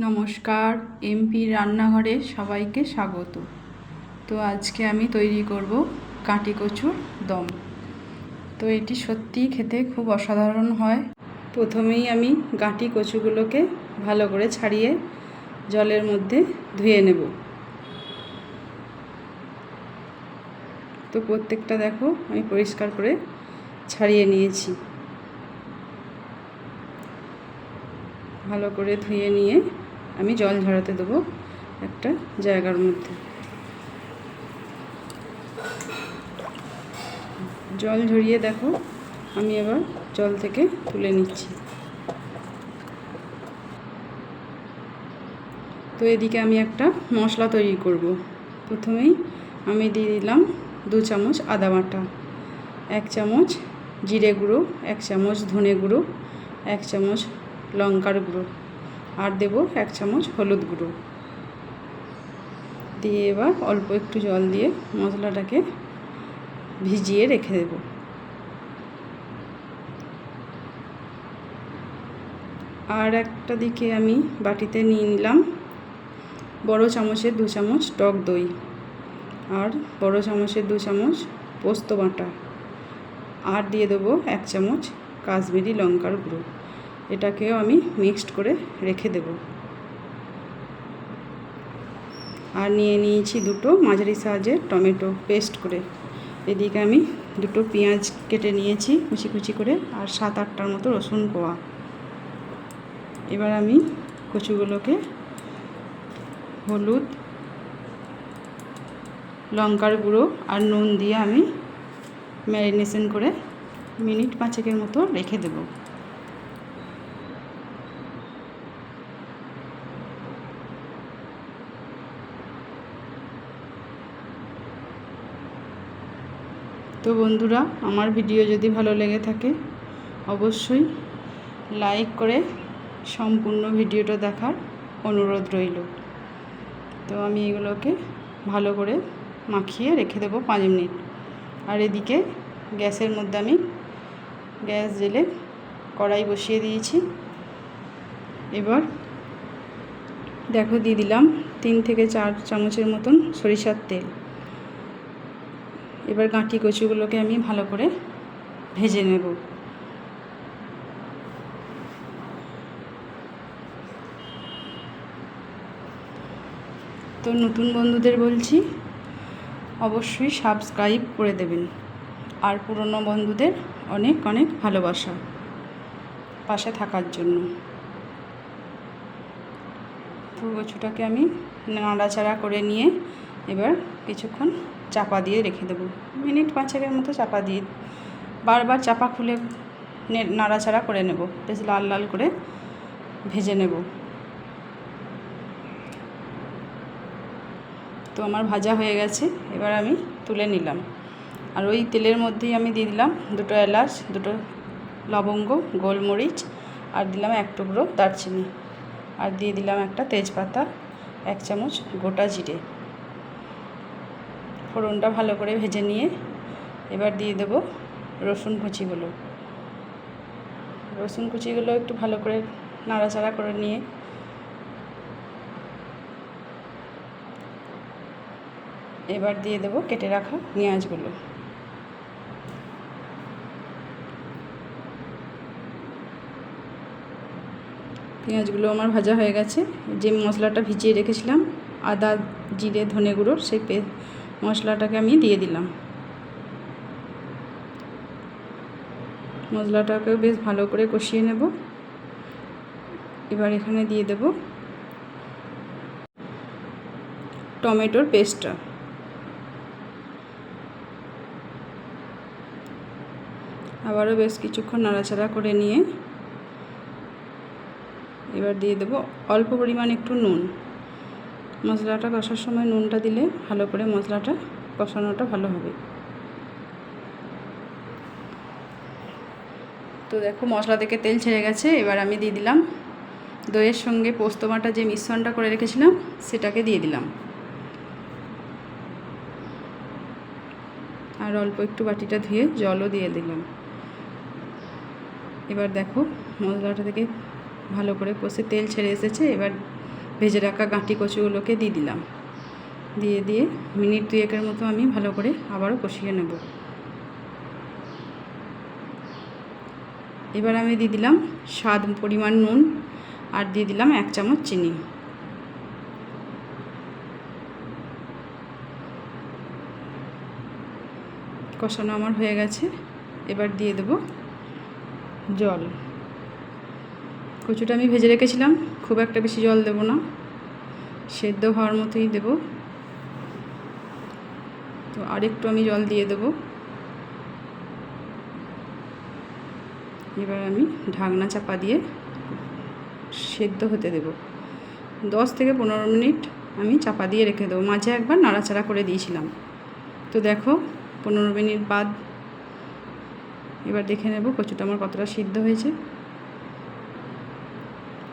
নমস্কার, এমপি রান্নাঘরে সবাইকে স্বাগত। তো আজকে আমি তৈরি করব কাটি কচুর দম। তো এটি সত্যিই খেতে খুব অসাধারণ হয়। প্রথমেই আমি গাঁটি কচুগুলোকে ভালো করে ছাড়িয়ে জলের মধ্যে ধুয়ে নেব। তো প্রত্যেকটা দেখো আমি পরিষ্কার করে ছাড়িয়ে নিয়েছি। ভালো করে ধুয়ে নিয়ে আমি জল ঝরাতে দেবো একটা জায়গার মধ্যে। জল ঝরিয়ে দেখো আমি এবার জল থেকে তুলে নিচ্ছি। তো এদিকে আমি একটা মশলা তৈরি করব। প্রথমেই আমি দিয়ে দিলাম 2 চামচ আদা বাটা, 1 চামচ জিরে গুঁড়ো, 1 চামচ ধনে গুঁড়ো, 1 চামচ লঙ্কার গুঁড়ো, আর দেব 1 চামচ হলুদ গুঁড়ো দিয়ে এবার অল্প একটু জল দিয়ে মশলাটাকে ভিজিয়ে রেখে দেব। আর একটা দিকে আমি বাটিতে নিয়ে নিলাম বড় চামচের 2 চামচ টক দই, আর বড় চামচের 2 চামচ পোস্ত বাটা, আর দিয়ে দেবো 1 চামচ কাশ্মীরি লঙ্কার গুঁড়ো। এটাকেও আমি মিক্সড করে রেখে দেব। আর নিয়ে নিয়েছি 2 মাঝারি সাইজের টমেটো পেস্ট করে। এদিকে আমি 2 পেঁয়াজ কেটে নিয়েছি কুচি কুচি করে, আর 7-8টার মতো রসুন কোয়া। এবার আমি কচুগুলোকে হলুদ, লঙ্কার গুঁড়ো আর নুন দিয়ে আমি ম্যারিনেশন করে মিনিট 5 মতো রেখে দেব। তো বন্ধুরা, আমার ভিডিও যদি ভালো লেগে থাকে অবশ্যই লাইক করে সম্পূর্ণ ভিডিওটা দেখার অনুরোধ রইল। তো আমি এগুলোকে ভালো করে মাখিয়ে রেখে দেবো 5 মিনিট। আর এদিকে গ্যাসের মধ্যে আমি গ্যাস জেলে কড়াই বসিয়ে দিয়েছি। এবার দেখো দিয়ে দিলাম 3 থেকে 4 চামচের মতন সরিষার তেল। এবার গাঁটি কচুগুলোকে আমি ভালো করে ভেজে নেব। তো নতুন বন্ধুদের বলছি অবশ্যই সাবস্ক্রাইব করে দেবেন, আর পুরনো বন্ধুদের অনেক অনেক ভালোবাসা পাশে থাকার জন্য। তো কচুটাকে আমি নাড়াচাড়া করে নিয়ে এবার কিছুক্ষণ চাপা দিয়ে রেখে দেবো, মিনিট 5 মতো চাপা দিয়ে বারবার চাপা খুলে নাড়াচাড়া করে নেব, বেশ লাল লাল করে ভেজে নেব। তো আমার ভাজা হয়ে গেছে, এবার আমি তুলে নিলাম। আর ওই তেলের মধ্যেই আমি দিয়ে দিলাম 2 এলাচ, 2 লবঙ্গ, গোলমরিচ, আর দিলাম 1 টুকরো দারচিনি, আর দিয়ে দিলাম একটা তেজপাতা, 1 চামচ গোটা জিরে। ফোড়নটা ভালো করে ভেজে নিয়ে এবার দিয়ে দেব রসুন কুচিগুলো। রসুন কুচিগুলো একটু ভালো করে নাড়াচাড়া করে নিয়ে এবার দিয়ে দেব কেটে রাখা পেঁয়াজগুলো। পেঁয়াজগুলো আমার ভাজা হয়ে গেছে। যে মশলাটা ভিজিয়ে রেখেছিলাম আদা, জিরে, ধনে গুঁড়োর, সেই মশলাটাকে আমি দিয়ে দিলাম। মশলাটাকে বেশ ভালো করে কষিয়ে নেব। এবার এখানে দিয়ে দেব টমেটোর পেস্টটা। আবারও বেশ কিছুক্ষণ নাড়াচাড়া করে নিয়ে এবার দিয়ে দেব অল্প পরিমাণ একটু নুন। মশলাটা কষার সময় নুনটা দিলে ভালো করে মশলাটা কষানোটা ভালো হবে। তো দেখো মশলা থেকে তেল ছেড়ে গেছে। এবার আমি দিয়ে দিলাম দইয়ের সঙ্গে পোস্ত বাটা যে মিশ্রণটা করে রেখেছিলাম সেটাকে দিয়ে দিলাম, আর অল্প একটু বাটিটা ধুয়ে জলও দিয়ে দিলাম। এবার দেখো মশলাটা থেকে ভালো করে কষে তেল ছেড়ে এসেছে। এবার ভেজে রাখা গাঁটি কচুগুলোকে দিয়ে দিলাম। দিয়ে মিনিট 2-1 মতো আমি ভালো করে আবারও কষিয়ে নেব। এবার আমি দিয়ে দিলাম স্বাদ পরিমাণ নুন আর দিয়ে দিলাম 1 চামচ চিনি। কষানো আমার হয়ে গেছে। এবার দিয়ে দেব জল। কচুটা আমি ভেজে রেখেছিলাম, খুব একটা বেশি জল দেব না, সেদ্ধ হওয়ার মতোই দেব। তো আরেকটু আমি জল দিয়ে দেব। এবার আমি ঢাকনা চাপা দিয়ে সেদ্ধ হতে দেব। 10 থেকে 15 মিনিট আমি চাপা দিয়ে রেখে দেবো। মাঝে একবার নাড়াচাড়া করে দিয়েছিলাম। তো দেখো 15 মিনিট বাদ এবার দেখে নেব কচুটা আমার কতটা সিদ্ধ হয়েছে।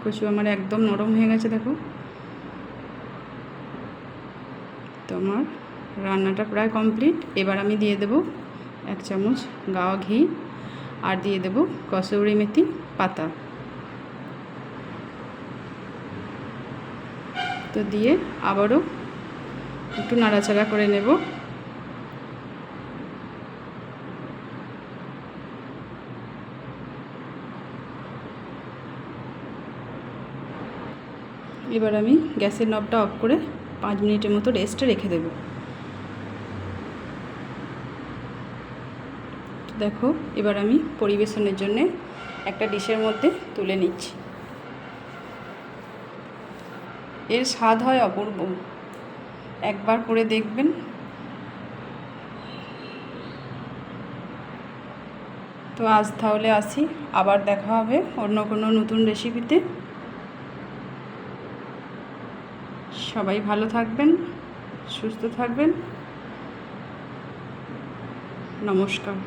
কচু আমার একদম নরম হয়ে গেছে দেখো। তো আমার রান্নাটা প্রায় কমপ্লিট। এবার আমি দিয়ে দেব 1 চামচ গাওয়া ঘি আর দিয়ে দেব কসুরি মেথি পাতা। তো দিয়ে আবারও একটু নাড়াচাড়া করে নেব। এবার আমি গ্যাসের নবটা অফ করে 5 মিনিটের মতো রেস্টে রেখে দেব। দেখো এবার আমি পরিবেশনের জন্য একটা ডিশের মধ্যে তুলে নিচ্ছি। এর স্বাদ হয় অপূর্ব, একবার করে দেখবেন। তো আজ তাহলে আসি, আবার দেখা হবে অন্য কোনো নতুন রেসিপিতে। সবাই ভালো থাকবেন, সুস্থ থাকবেন। নমস্কার।